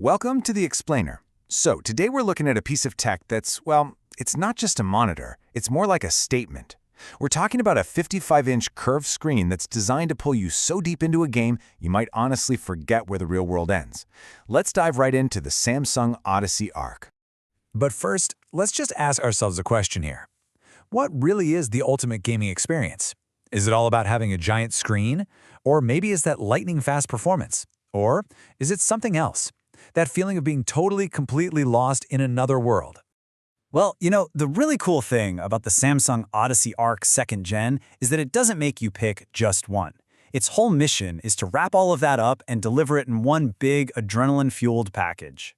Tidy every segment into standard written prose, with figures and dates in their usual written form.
Welcome to the Explainer. So today we're looking at a piece of tech that's, well, it's not just a monitor, it's more like a statement. We're talking about a 55-inch curved screen that's designed to pull you so deep into a game you might honestly forget where the real world ends. Let's dive right into the Samsung Odyssey Arc. But first, let's just ask ourselves a question here. What really is the ultimate gaming experience? Is it all about having a giant screen? Or maybe is that lightning-fast performance? Or is it something else? That feeling of being totally, completely lost in another world? Well, the really cool thing about the Samsung Odyssey Arc 2nd Gen is that it doesn't make you pick just one. Its whole mission is to wrap all of that up and deliver it in one big, adrenaline-fueled package.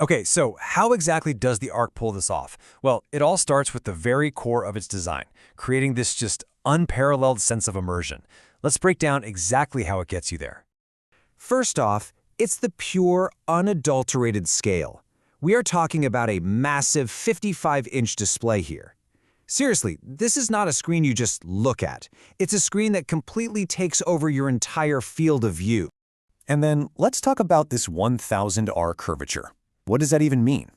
Okay, so how exactly does the Arc pull this off? Well, it all starts with the very core of its design, creating this just unparalleled sense of immersion. Let's break down exactly how it gets you there. First off, it's the pure, unadulterated scale. We are talking about a massive 55-inch display here. Seriously, this is not a screen you just look at. It's a screen that completely takes over your entire field of view. And then let's talk about this 1000R curvature. What does that even mean?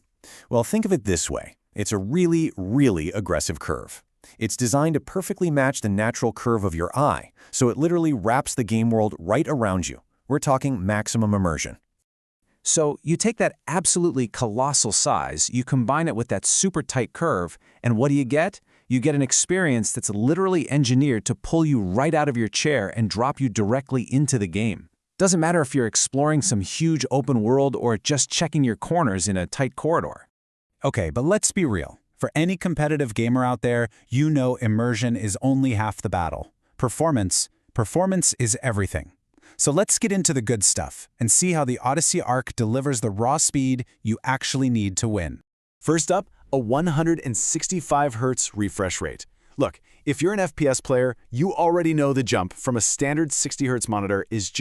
Well, think of it this way. It's a really, really aggressive curve. It's designed to perfectly match the natural curve of your eye, so it literally wraps the game world right around you. We're talking maximum immersion. So you take that absolutely colossal size, you combine it with that super tight curve, and what do you get? You get an experience that's literally engineered to pull you right out of your chair and drop you directly into the game. Doesn't matter if you're exploring some huge open world or just checking your corners in a tight corridor. Okay, but let's be real. For any competitive gamer out there, you know immersion is only half the battle. Performance is everything. So let's get into the good stuff and see how the Odyssey Arc delivers the raw speed you actually need to win. First up, a 165 Hz refresh rate. Look, if you're an FPS player, you already know the jump from a standard 60 Hz monitor is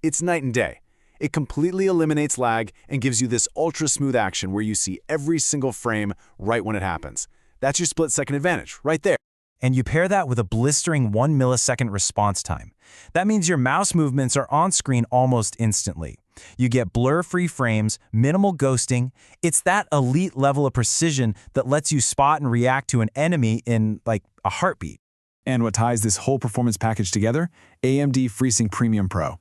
it's night and day. It completely eliminates lag and gives you this ultra-smooth action where you see every single frame right when it happens. That's your split-second advantage, right there. And you pair that with a blistering 1 millisecond response time. That means your mouse movements are on screen almost instantly. You get blur-free frames, minimal ghosting. It's that elite level of precision that lets you spot and react to an enemy in, like, a heartbeat. And what ties this whole performance package together? AMD FreeSync Premium Pro.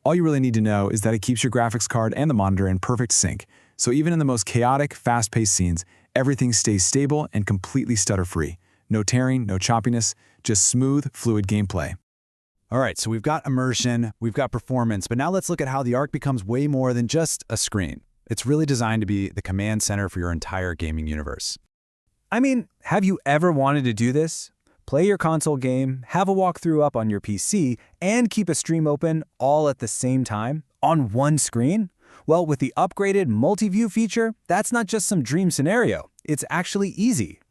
All you really need to know is that it keeps your graphics card and the monitor in perfect sync. So even in the most chaotic, fast-paced scenes, everything stays stable and completely stutter-free. No tearing, no choppiness, just smooth, fluid gameplay. All right, so we've got immersion, we've got performance, but now let's look at how the Arc becomes way more than just a screen. It's really designed to be the command center for your entire gaming universe. I mean, have you ever wanted to do this? Play your console game, have a walkthrough up on your PC, and keep a stream open all at the same time on one screen? Well, with the upgraded multi-view feature, that's not just some dream scenario. It's actually easy.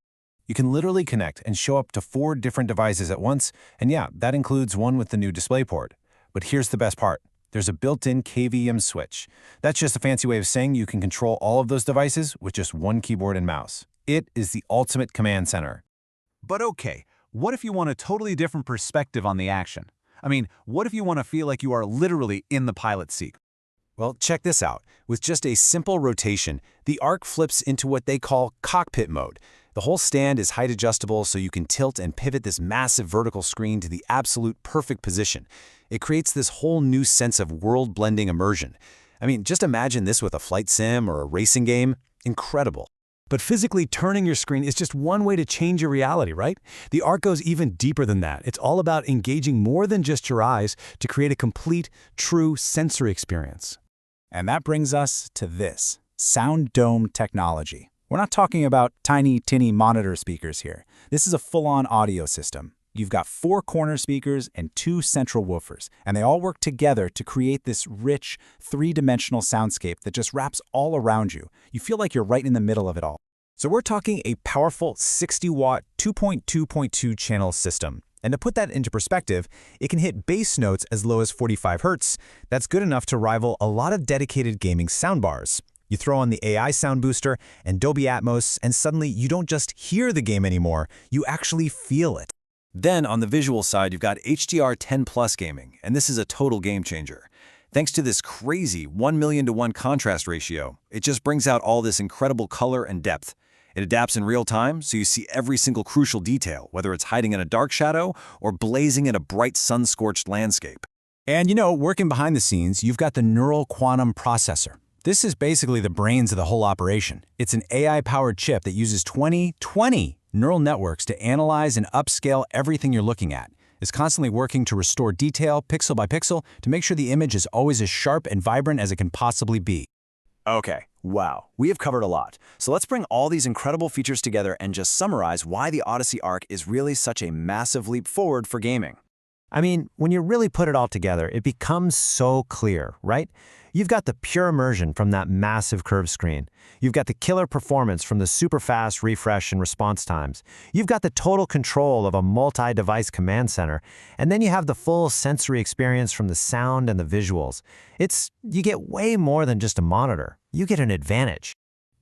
You can literally connect and show up to 4 different devices at once, and yeah, that includes one with the new DisplayPort. But here's the best part. There's a built-in KVM switch. That's just a fancy way of saying you can control all of those devices with just one keyboard and mouse. It is the ultimate command center. But okay, what if you want a totally different perspective on the action? I mean, what if you want to feel like you are literally in the pilot seat? Well, check this out. With just a simple rotation, the Arc flips into what they call cockpit mode. The whole stand is height adjustable so you can tilt and pivot this massive vertical screen to the absolute perfect position. It creates this whole new sense of world-blending immersion. I mean, just imagine this with a flight sim or a racing game. Incredible. But physically turning your screen is just one way to change your reality, right? The Arc goes even deeper than that. It's all about engaging more than just your eyes to create a complete, true sensory experience. And that brings us to this, Sound Dome technology. We're not talking about tiny, tinny monitor speakers here. This is a full-on audio system. You've got 4 corner speakers and 2 central woofers, and they all work together to create this rich, 3-dimensional soundscape that just wraps all around you. You feel like you're right in the middle of it all. So we're talking a powerful 60-watt 2.2.2 channel system. And to put that into perspective, it can hit bass notes as low as 45 Hz. That's good enough to rival a lot of dedicated gaming soundbars. You throw on the AI sound booster and Dolby Atmos, and suddenly you don't just hear the game anymore, you actually feel it. Then on the visual side, you've got HDR10+ gaming, and this is a total game changer. Thanks to this crazy 1,000,000 to 1 contrast ratio, it just brings out all this incredible color and depth. It adapts in real time, so you see every single crucial detail, whether it's hiding in a dark shadow or blazing in a bright sun-scorched landscape. And working behind the scenes, you've got the Neural Quantum Processor. This is basically the brains of the whole operation. It's an AI-powered chip that uses 20 neural networks to analyze and upscale everything you're looking at. It's constantly working to restore detail, pixel by pixel, to make sure the image is always as sharp and vibrant as it can possibly be. Okay, wow, we have covered a lot. So let's bring all these incredible features together and just summarize why the Odyssey Arc is really such a massive leap forward for gaming. I mean, when you really put it all together, it becomes so clear, right? You've got the pure immersion from that massive curved screen. You've got the killer performance from the super fast refresh and response times. You've got the total control of a multi-device command center. And then you have the full sensory experience from the sound and the visuals. You get way more than just a monitor. You get an advantage.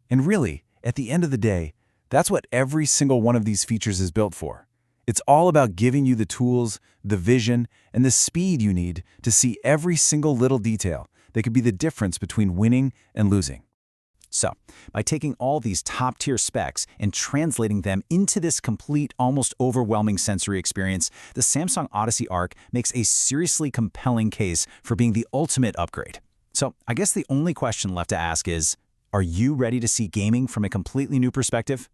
And really, at the end of the day, that's what every single one of these features is built for. It's all about giving you the tools, the vision, and the speed you need to see every single little detail that could be the difference between winning and losing. So, by taking all these top-tier specs and translating them into this complete, almost overwhelming sensory experience, the Samsung Odyssey Arc makes a seriously compelling case for being the ultimate upgrade. So, I guess the only question left to ask is, are you ready to see gaming from a completely new perspective?